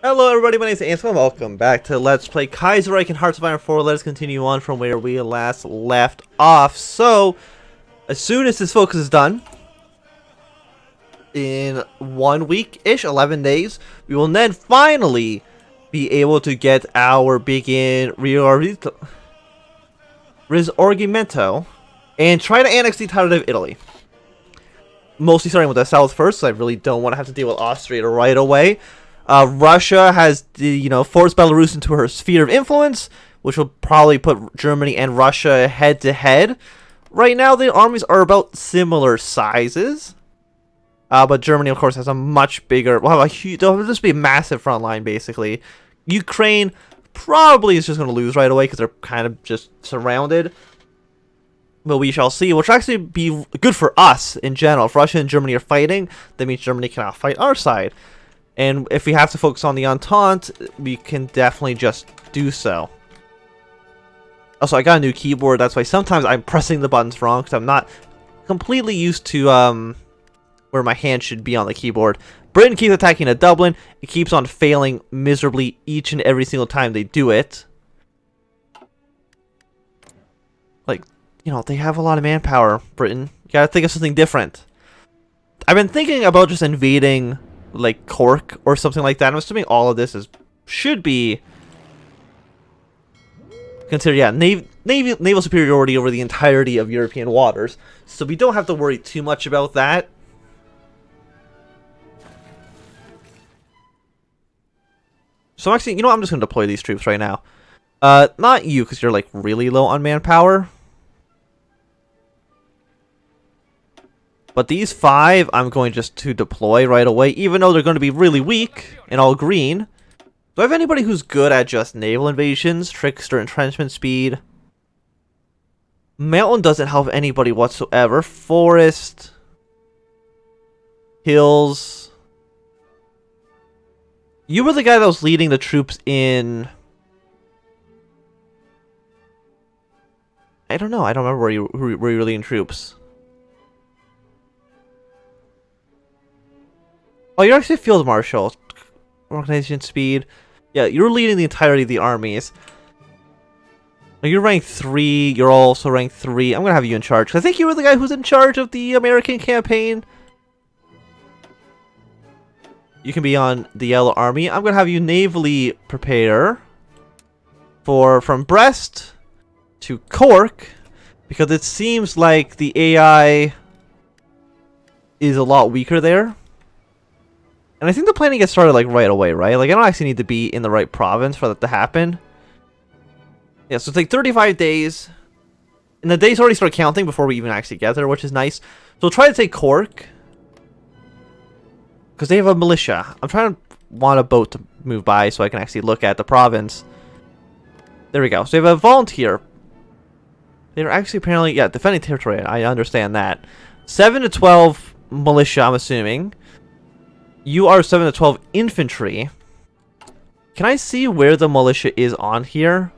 Hello everybody, my name is Antoine. Welcome back to Let's Play Kaiserreich and Hearts of Iron 4. Let us continue on from where we last left off. So, as soon as this focus is done, in 1 week-ish, 11 days, we will then finally be able to get our big Risorgimento and try to annex the entirety of Italy. Mostly starting with the south first, so I really don't want to have to deal with Austria right away. Russia has forced Belarus into her sphere of influence, which will probably put Germany and Russia head to head. Right now, the armies are about similar sizes, but Germany, of course, has a much bigger. Well, there'll just be a massive front line, basically. Ukraine probably is just going to lose right away because they're kind of just surrounded. But we shall see, which will actually be good for us in general. If Russia and Germany are fighting, that means Germany cannot fight our side. And if we have to focus on the Entente, we can definitely just do so. Also, I got a new keyboard. That's why sometimes I'm pressing the buttons wrong, because I'm not completely used to where my hand should be on the keyboard. Britain keeps attacking at Dublin. It keeps on failing miserably each and every single time they do it. Like, they have a lot of manpower, Britain. You gotta think of something different. I've been thinking about just invading like Cork or something like that. I'm assuming all of this should be considered, naval superiority over the entirety of European waters. So we don't have to worry too much about that. So actually, I'm just going to deploy these troops right now. Not you, because you're like really low on manpower. But these 5, I'm going just to deploy right away, even though they're going to be really weak and all green. Do I have anybody who's good at just naval invasions, trickster, entrenchment speed? Mountain doesn't help anybody whatsoever. Forest. Hills. You were the guy that was leading the troops in... I don't know. I don't remember where you were leading troops. Oh, you're actually a field marshal. Organization speed. Yeah, you're leading the entirety of the armies. Now, you're rank 3. You're also rank 3. I'm going to have you in charge. I think you were the guy who's in charge of the American campaign. You can be on the Yellow Army. I'm going to have you navally prepare from Brest to Cork. Because it seems like the AI is a lot weaker there. And I think the planning gets started like right away, right? Like I don't actually need to be in the right province for that to happen. Yeah, so it's like 35 days. And the days already start counting before we even actually get there, which is nice. So we'll try to take Cork. Because they have a militia. I'm trying to want a boat to move by so I can actually look at the province. There we go. So they have a volunteer. They're actually apparently, defending territory. I understand that. 7 to 12 militia, I'm assuming. You are 7 to 12 infantry. Can I see where the militia is on here?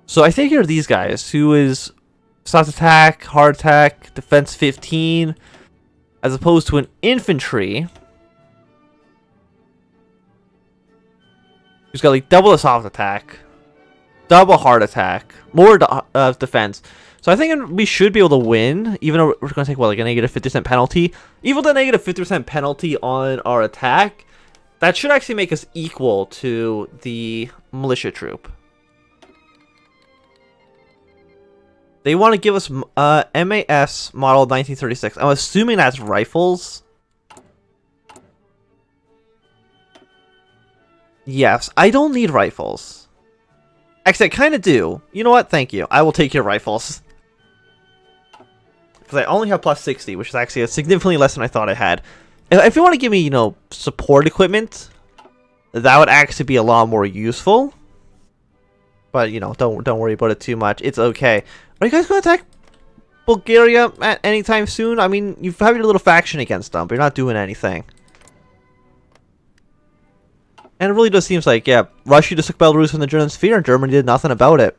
So I think you're these guys, who is soft attack, hard attack, defense 15, as opposed to an infantry who's got like double the soft attack, double hard attack, more defense. So I think we should be able to win, even though we're going to take, like a negative 50% penalty. Even with a negative 50% penalty on our attack, that should actually make us equal to the militia troop. They want to give us MAS model 1936. I'm assuming that's rifles. Yes, I don't need rifles. Actually, I kind of do. You know what? Thank you. I will take your rifles. Because I only have plus 60, which is actually significantly less than I thought I had. If you want to give me, support equipment, that would actually be a lot more useful. But, don't worry about it too much. It's okay. Are you guys going to attack Bulgaria at any time soon? I mean, you've had your little faction against them, but you're not doing anything. And it really just seems like, Russia just took Belarus from the German sphere, and Germany did nothing about it.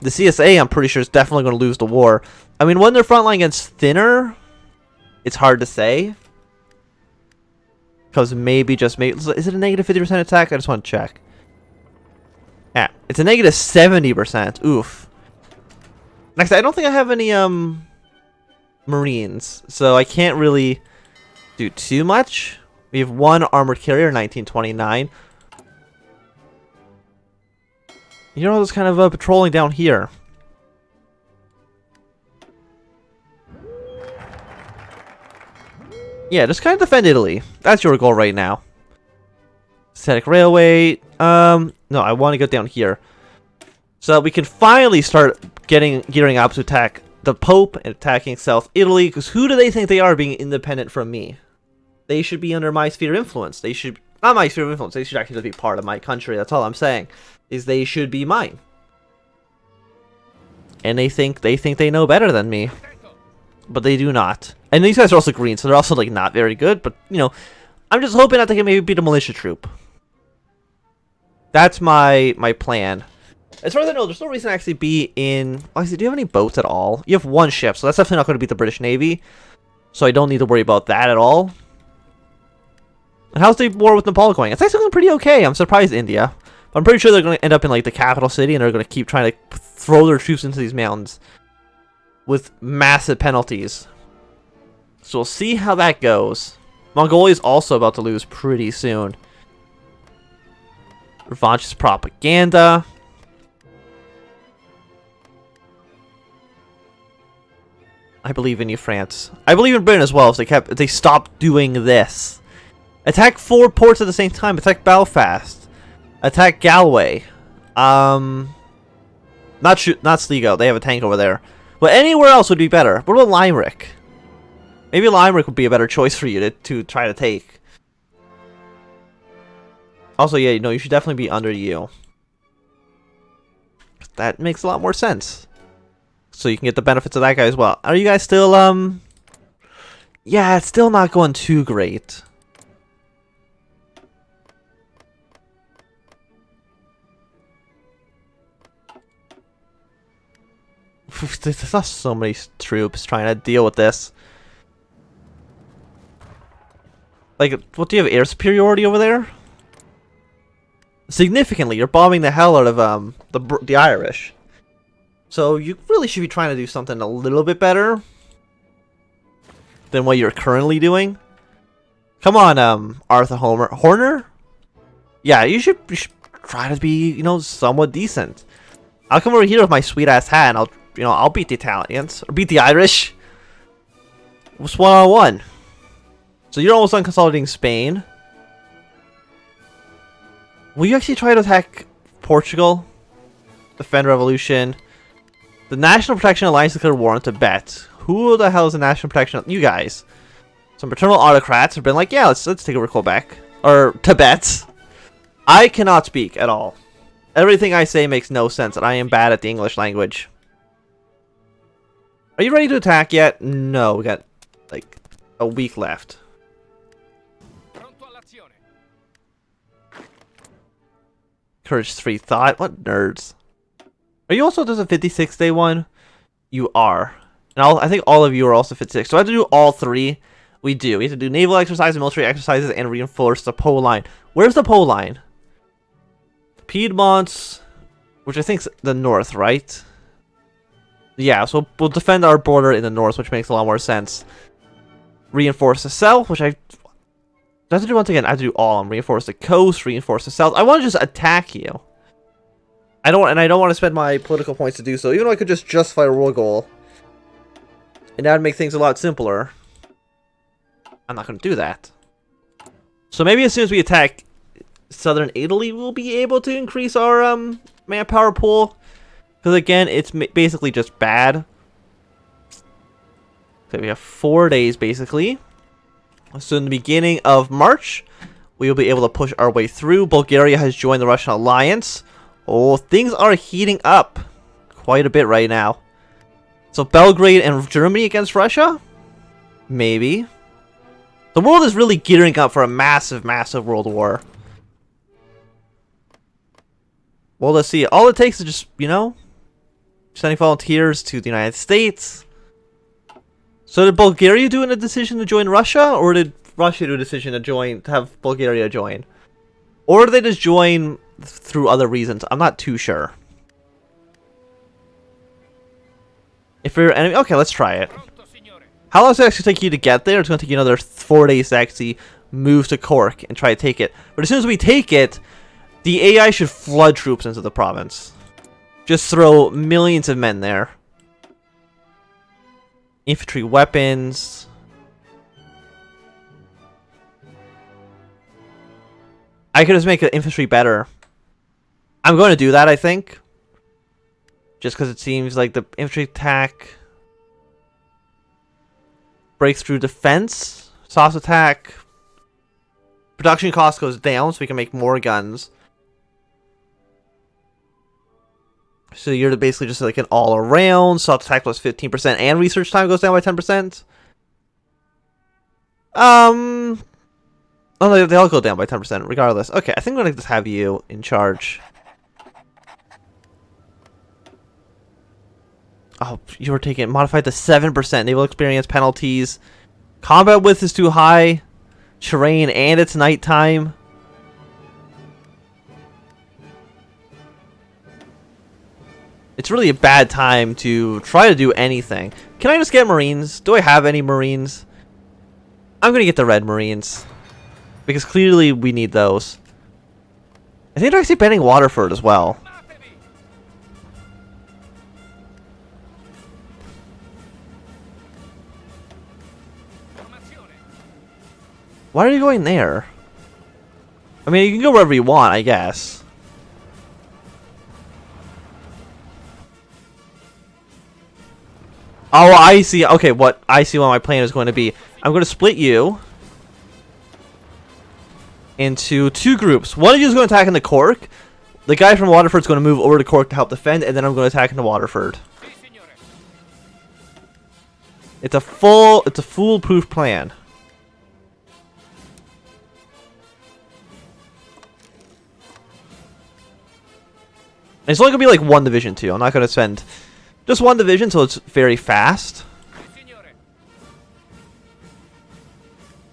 The CSA, I'm pretty sure, is definitely going to lose the war. I mean, when their front line gets thinner, it's hard to say. Because maybe, just maybe... Is it a negative 50% attack? I just want to check. Yeah, it's a negative 70%. Oof. Next, I don't think I have any, Marines. So I can't really do too much. We have one armored carrier, 1929. You're all just kind of patrolling down here. Yeah, just kind of defend Italy. That's your goal right now. Static railway. No, I want to go down here. So that we can finally start gearing up to attack the Pope and attacking South Italy. Because who do they think they are being independent from me? They should be under my sphere of influence. They should... Not my sphere of influence. They should actually just be part of my country. That's all I'm saying. Is they should be mine. And they think they know better than me. But they do not. And these guys are also green, so they're also, like, not very good. But, you know, I'm just hoping that they can maybe beat a militia troop. That's my plan. As far as I know, there's no reason to actually be in... Actually, do you have any boats at all? You have one ship, so that's definitely not going to beat the British Navy. So I don't need to worry about that at all. And how's the war with Nepal going? It's actually going pretty okay. I'm surprised India. But I'm pretty sure they're going to end up in, like, the capital city, and they're going to keep trying to throw their troops into these mountains with massive penalties. So we'll see how that goes. Mongolia is also about to lose pretty soon. Revanchist propaganda. I believe in you, France. I believe in Britain as well, if they stopped doing this. Attack 4 ports at the same time. Attack Belfast. Attack Galway. Not Sligo. They have a tank over there. But anywhere else would be better. What about Limerick? Maybe Limerick would be a better choice for you to try to take. Also, yeah, you should definitely be under you. That makes a lot more sense. So you can get the benefits of that guy as well. Are you guys still, Yeah, it's still not going too great. There's not so many troops trying to deal with this. Like, what, do you have air superiority over there? Significantly, you're bombing the hell out of the Irish. So you really should be trying to do something a little bit better than what you're currently doing. Come on, Arthur Horner? Yeah, you should try to be, somewhat decent. I'll come over here with my sweet ass hat and I'll beat the Italians or beat the Irish. It's 1-on-1. So you're almost done consolidating Spain. Will you actually try to attack Portugal? Defend revolution. The National Protection Alliance declared war on Tibet. Who the hell is the National Protection? You guys. Some paternal autocrats have been like, yeah, let's take over Quebec. Or Tibet. I cannot speak at all. Everything I say makes no sense, and I am bad at the English language. Are you ready to attack yet? No, we got, like, a week left. Courage 3 thought. What nerds? Are you also just a 56-day one? You are. And I think all of you are also 56. So I have to do all 3. We do. We have to do naval exercises, military exercises, and reinforce the pole line. Where's the pole line? Piedmont, which I think is the north, right? Yeah, so we'll defend our border in the north, which makes a lot more sense. Reinforce the south, which I have to do once again. I have to do all. Reinforce the coast, reinforce the south. I want to just attack you. I don't want to spend my political points to do so, even though I could just justify a war goal. And that would make things a lot simpler. I'm not going to do that. So maybe as soon as we attack southern Italy, we'll be able to increase our manpower pool. Because again, it's basically just bad. So we have 4 days basically. So in the beginning of March, we will be able to push our way through. Bulgaria has joined the Russian alliance. Oh, things are heating up quite a bit right now. So Belgrade and Germany against Russia? Maybe. The world is really gearing up for a massive, massive world war. Well, let's see. All it takes is just, sending volunteers to the United States. So did Bulgaria do a decision to join Russia, or did Russia do a decision to have Bulgaria join? Or do they just join through other reasons? I'm not too sure. If you're enemy, okay, let's try it. How long does it actually take you to get there? It's going to take you another 4 days to actually move to Cork and try to take it. But as soon as we take it, the AI should flood troops into the province. Just throw millions of men there. Infantry weapons. I could just make the infantry better. I'm going to do that, I think. Just because it seems like the infantry attack breaks through defense. Soft attack. Production cost goes down so we can make more guns. So you're basically just like an all-around. Soft attack plus 15% and research time goes down by 10%. Oh, they all go down by 10% regardless. Okay, I think I'm going to just have you in charge. Oh, you were taking it modified to 7%. Naval experience penalties. Combat width is too high. Terrain and it's nighttime. It's really a bad time to try to do anything. Can I just get Marines? Do I have any Marines? I'm going to get the Red Marines. Because clearly we need those. I think they're actually banning Waterford as well. Why are you going there? I mean, you can go wherever you want, I guess. Oh, I see. Okay, what I see what my plan is going to be. I'm going to split you into 2 groups. One of you is going to attack into Cork. The guy from Waterford is going to move over to Cork to help defend, and then I'm going to attack into Waterford. It's a foolproof plan. And it's only going to be like 1 division too. I'm not going to spend just 1 division, so it's very fast.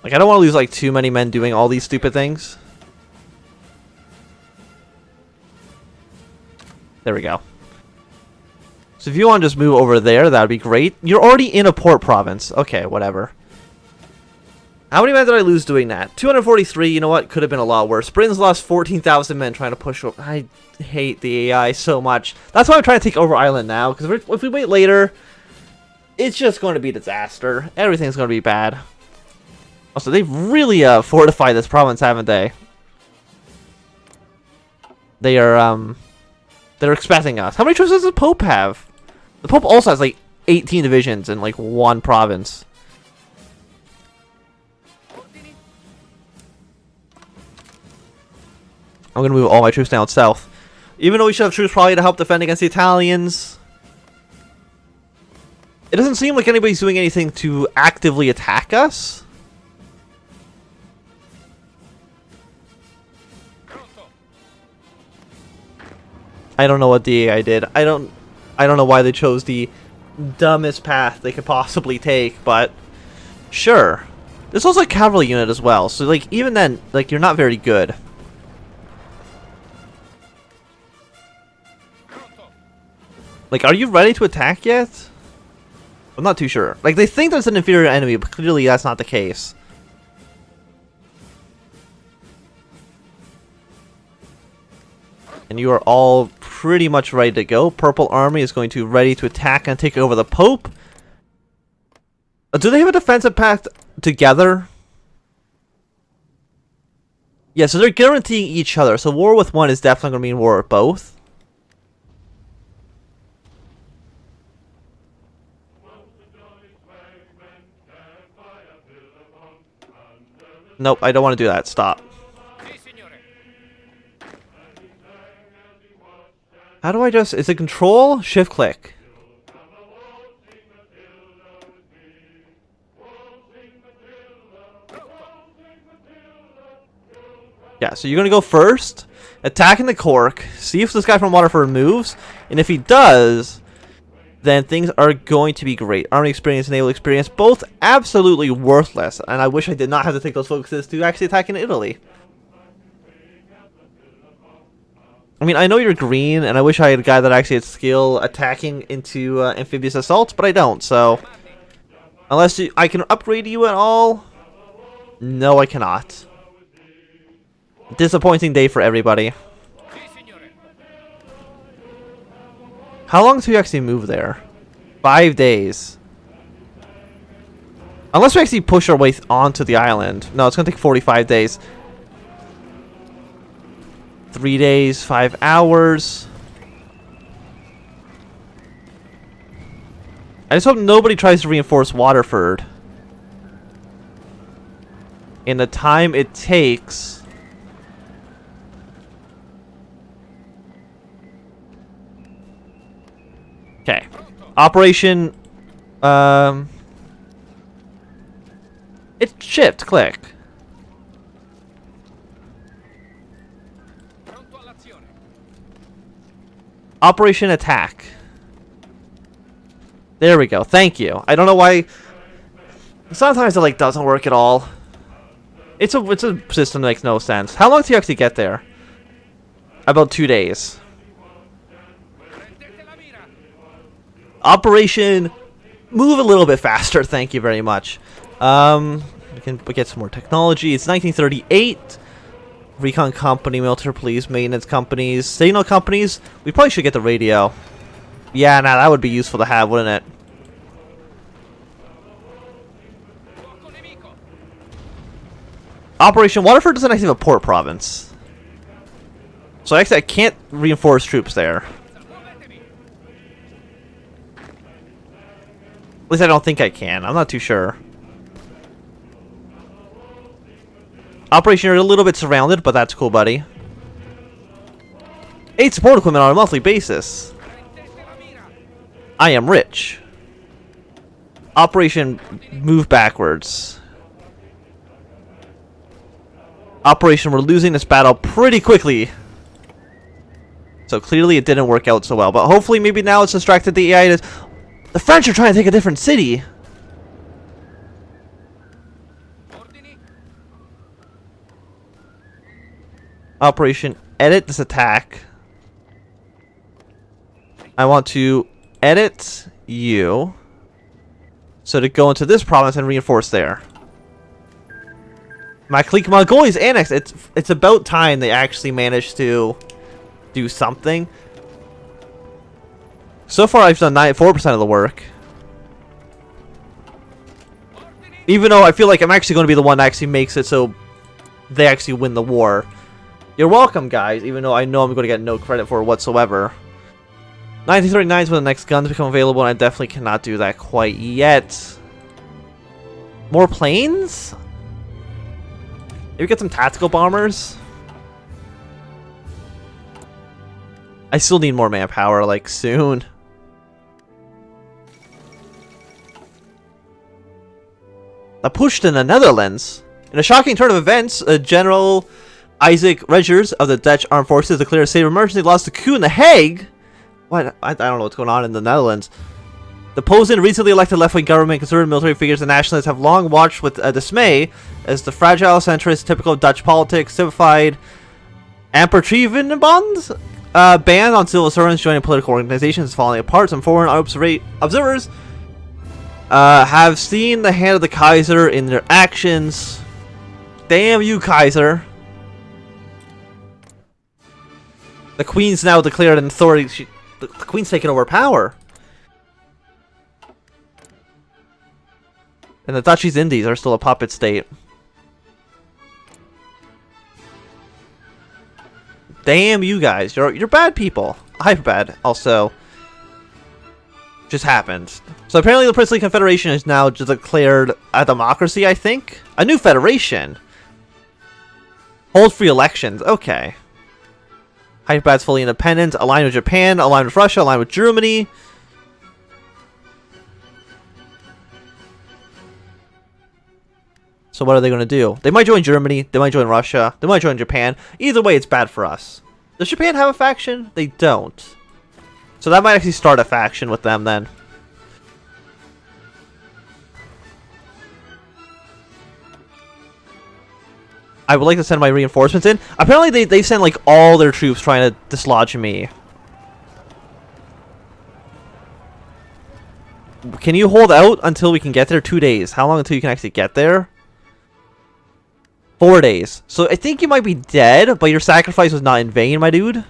Like, I don't want to lose like too many men doing all these stupid things. There we go. So if you want to just move over there, that would be great. You're already in a port province. Okay, whatever. How many men did I lose doing that? 243, you know what? Could have been a lot worse. Britain's lost 14,000 men trying to push over. I hate the AI so much. That's why I'm trying to take over Ireland now, because if we wait later, it's just going to be a disaster. Everything's going to be bad. Also, they've really fortified this province, haven't they? They are, they're expecting us. How many troops does the Pope have? The Pope also has, like, 18 divisions in, like, 1 province. I'm going to move all my troops down south. Even though we should have troops probably to help defend against the Italians. It doesn't seem like anybody's doing anything to actively attack us. I don't know what the AI did. I don't know why they chose the dumbest path they could possibly take, but sure. There's also a cavalry unit as well, so like even then, like you're not very good. Like, are you ready to attack yet? I'm not too sure. Like, they think there's an inferior enemy, but clearly that's not the case. And you are all pretty much ready to go. Purple Army is going to ready to attack and take over the Pope. Do they have a defensive pact together? Yeah, so they're guaranteeing each other. So war with one is definitely going to mean war with both. Nope, I don't want to do that. Stop. How do I just... Is it control? Shift click. Yeah, so you're going to go first. Attacking the Cork. See if this guy from Waterford moves. And if he does, then things are going to be great. Army experience, naval experience, both absolutely worthless. And I wish I did not have to take those focuses to actually attack in Italy. I mean, I know you're green, and I wish I had a guy that actually had skill attacking into amphibious assaults, but I don't, so... Unless I can upgrade you at all? No, I cannot. Disappointing day for everybody. How long do we actually move there? 5 days. Unless we actually push our way onto the island. No, it's going to take 45 days. 3 days, 5 hours. I just hope nobody tries to reinforce Waterford. In the time it takes. Okay. Operation. It shipped. Click. Operation attack. There we go. Thank you. I don't know why. Sometimes it like doesn't work at all. It's a system that makes no sense. How long do you actually get there? About 2 days. Operation move a little bit faster. Thank you very much. We can get some more technology. It's 1938. Recon company, military police, maintenance companies, signal companies. We probably should get the radio. Yeah, nah, that would be useful to have, wouldn't it? Operation Waterford doesn't actually have a port province. So actually I can't reinforce troops there. At least I don't think I can. I'm not too sure. Operation, you're a little bit surrounded, but that's cool, buddy. 8 support equipment on a monthly basis. I am rich. Operation, move backwards. Operation, we're losing this battle pretty quickly. So clearly it didn't work out so well. But hopefully maybe now it's distracted the AI. The French are trying to take a different city. Operation, edit this attack. I want to edit you. So to go into this province and reinforce there. My clique Mongolia's annexed. It's about time they actually managed to do something. So far I've done 94% of the work. Even though I feel like I'm actually going to be the one that actually makes it so they actually win the war. You're welcome, guys, even though I know I'm going to get no credit for it whatsoever. 1939 is when the next guns become available, and I definitely cannot do that quite yet. More planes? Maybe get some tactical bombers? I still need more manpower, like, soon. A push to the Netherlands. In a shocking turn of events, General Isaac Regers of the Dutch Armed Forces declared a state of emergency, lost the coup in The Hague. What? I don't know what's going on in the Netherlands. The Posen recently elected left-wing government, conservative military figures, and nationalists have long watched with dismay as the fragile centrist, typical Dutch politics, typified Ampertrevenbond ban on civil servants joining political organizations is falling apart. Some foreign observers have seen the hand of the Kaiser in their actions. Damn you, Kaiser. The Queen's now declared an authority. The Queen's taking over power. And the Dutch East Indies are still a puppet state. Damn you guys. You're bad people. Hyperbad also just happened. So apparently the Princely Confederation is now just declared a democracy, I think. A new federation. Hold free elections. Okay. Hyperbad's fully independent, aligned with Japan, aligned with Russia, aligned with Germany. So what are they going to do? They might join Germany, they might join Russia, they might join Japan. Either way, it's bad for us. Does Japan have a faction? They don't. So that might actually start a faction with them then. I would like to send my reinforcements in. Apparently they send like all their troops trying to dislodge me. Can you hold out until we can get there? 2 days. How long until you can actually get there? 4 days. So I think you might be dead, but your sacrifice was not in vain, my dude.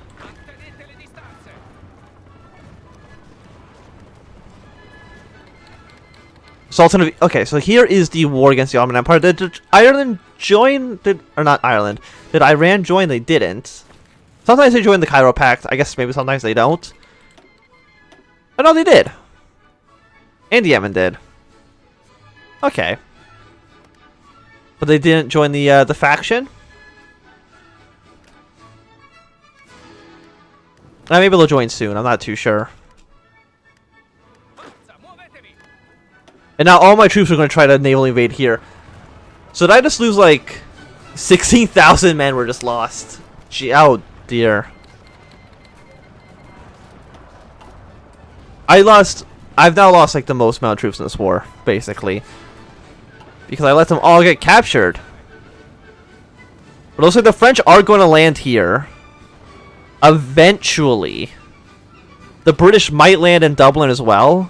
Sultan of... Okay, so here is the war against the Ottoman Empire. Did Ireland join? Or not Ireland. Did Iran join? They didn't. Sometimes they join the Cairo Pact. I guess maybe sometimes they don't. Oh no, they did. And Yemen did. Okay. But they didn't join the faction? Maybe they'll join soon. I'm not too sure. And now all my troops are going to try to naval invade here. So did I just lose like 16,000 men were just lost? Gee, oh dear. I've now lost like the most amount of troops in this war, basically. Because I let them all get captured. But it looks like the French are going to land here. Eventually. The British might land in Dublin as well.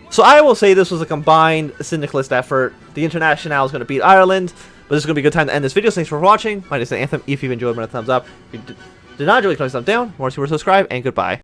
So I will say this was a combined syndicalist effort. The Internationale is going to beat Ireland. But this is going to be a good time to end this video. Thanks for watching. My name is Anthem. If you've enjoyed, give it a thumbs up. If you did not enjoy, click the thumbs down. More to subscribe, and goodbye.